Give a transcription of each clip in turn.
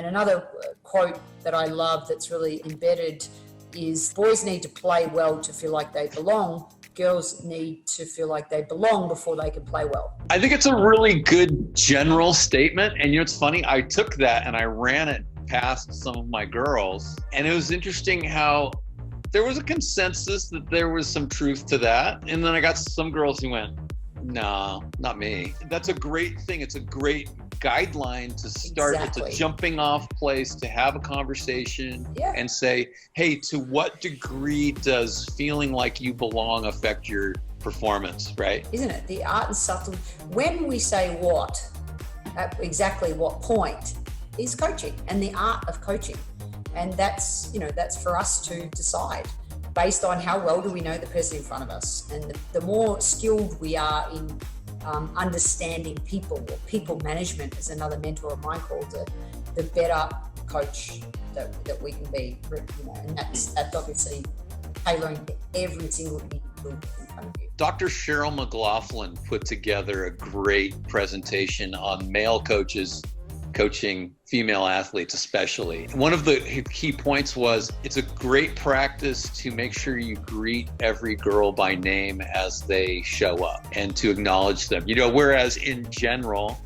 And another quote that I love that's really embedded is boys need to play well to feel like they belong. Girls need to feel like they belong before they can play well. I think it's a really good general statement. And it's funny, I took that and I ran it past some of my girls. And it was interesting how there was a consensus that there was some truth to that. And then I got some girls who went, no, not me. That's a great thing. It's a great guideline to start. Exactly. It's a jumping off place to have a conversation and say, hey, to what degree does feeling like you belong affect your performance, right? Isn't it? The art and subtlety. When we say what, at exactly what point, is coaching and the art of coaching. And that's for us to decide based on how well do we know the person in front of us. And the more skilled we are in understanding people, or people management, as another mentor of mine called it, the better coach that we can be. And that's obviously tailoring to every single individual in front of you. Dr. Cheryl McLaughlin put together a great presentation on male coaches coaching female athletes especially. One of the key points was it's a great practice to make sure you greet every girl by name as they show up and to acknowledge them. Whereas in general,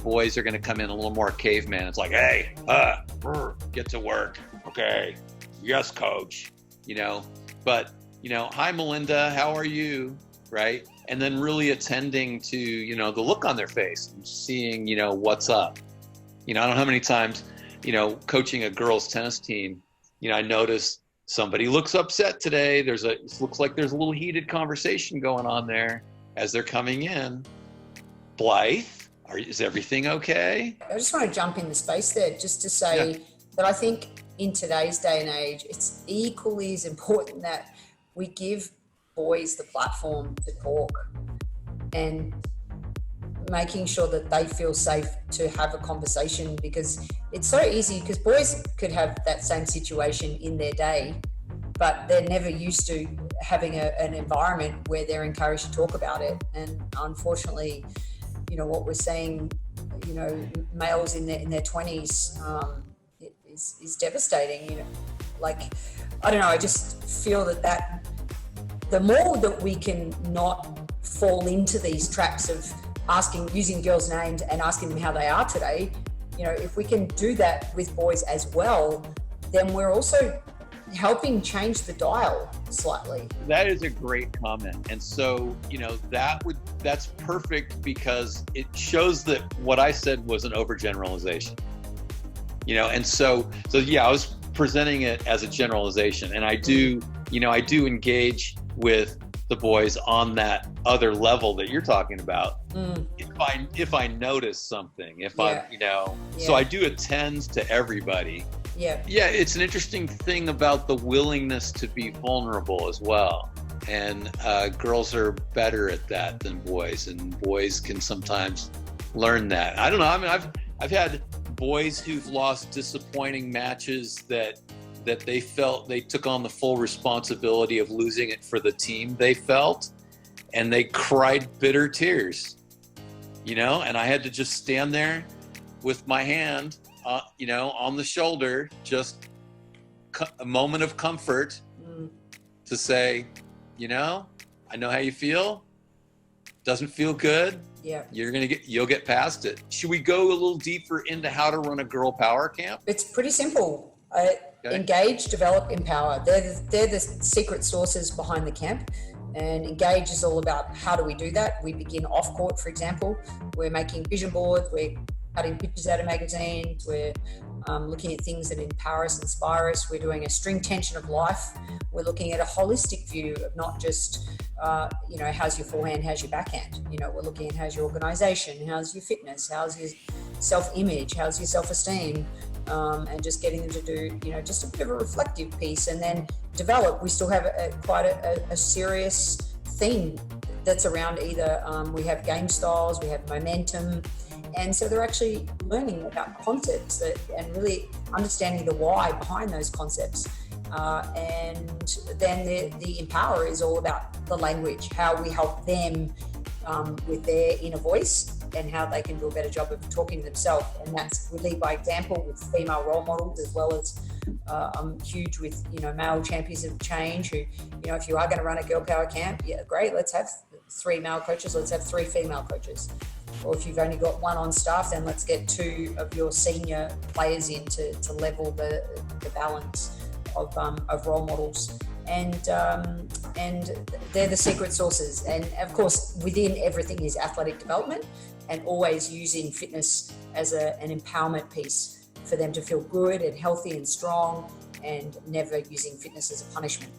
boys are going to come in a little more caveman. It's like, hey, get to work. Okay. Yes, coach. But, hi, Melinda, how are you? Right. And then really attending to, the look on their face and seeing, what's up. I don't know how many times, coaching a girls' tennis team, I noticed somebody looks upset today. It looks like there's a little heated conversation going on there as they're coming in. Blythe, is everything okay? I just want to jump in the space there just to say that I think in today's day and age, it's equally as important that we give boys the platform to talk and making sure that they feel safe to have a conversation, because it's so easy, because boys could have that same situation in their day, but they're never used to having an environment where they're encouraged to talk about it. And unfortunately, what we're seeing, males in their 20s is devastating. I don't know, I just feel that the more that we can not fall into these traps of using girls' names and asking them how they are today, if we can do that with boys as well, then we're also helping change the dial slightly. That is a great comment. And so, that's perfect, because it shows that what I said was an overgeneralization, and so I was presenting it as a generalization. And I do engage with the boys on that other level that you're talking about. If I notice something, so I do attend to everybody. Yeah, it's an interesting thing about the willingness to be vulnerable as well. And girls are better at that than boys, and boys can sometimes learn that. I don't know. I mean, I've had boys who've lost disappointing matches that they felt they took on the full responsibility of losing it for the team they felt, and they cried bitter tears, and I had to just stand there with my hand, on the shoulder, just a moment of comfort to say, I know how you feel. Doesn't feel good. Yeah. You'll get past it. Should we go a little deeper into how to run a girl power camp? It's pretty simple. Engage, develop, empower. They're the secret sources behind the camp. And engage is all about how do we do that. We begin off court, for example. We're making vision boards. We're cutting pictures out of magazines. We're looking at things that empower us, inspire us. We're doing a string tension of life. We're looking at a holistic view of not just, how's your forehand, how's your backhand. We're looking at how's your organization, how's your fitness, how's your self-image, how's your self-esteem. And just getting them to do, just a bit of a reflective piece, and then develop. We still have quite a serious theme that's around either we have game styles, we have momentum, and so they're actually learning about concepts and really understanding the why behind those concepts. And then the empower is all about the language, how we help them with their inner voice and how they can do a better job of talking to themselves. And that's, we lead by example with female role models, as well as I'm huge with, male champions of change who, if you are going to run a girl power camp, yeah, great, let's have 3 male coaches, let's have 3 female coaches. Or if you've only got 1 on staff, then let's get 2 of your senior players in to level the balance of role models. And they're the secret sources. And of course, within everything is athletic development, and always using fitness as an empowerment piece for them to feel good and healthy and strong, and never using fitness as a punishment.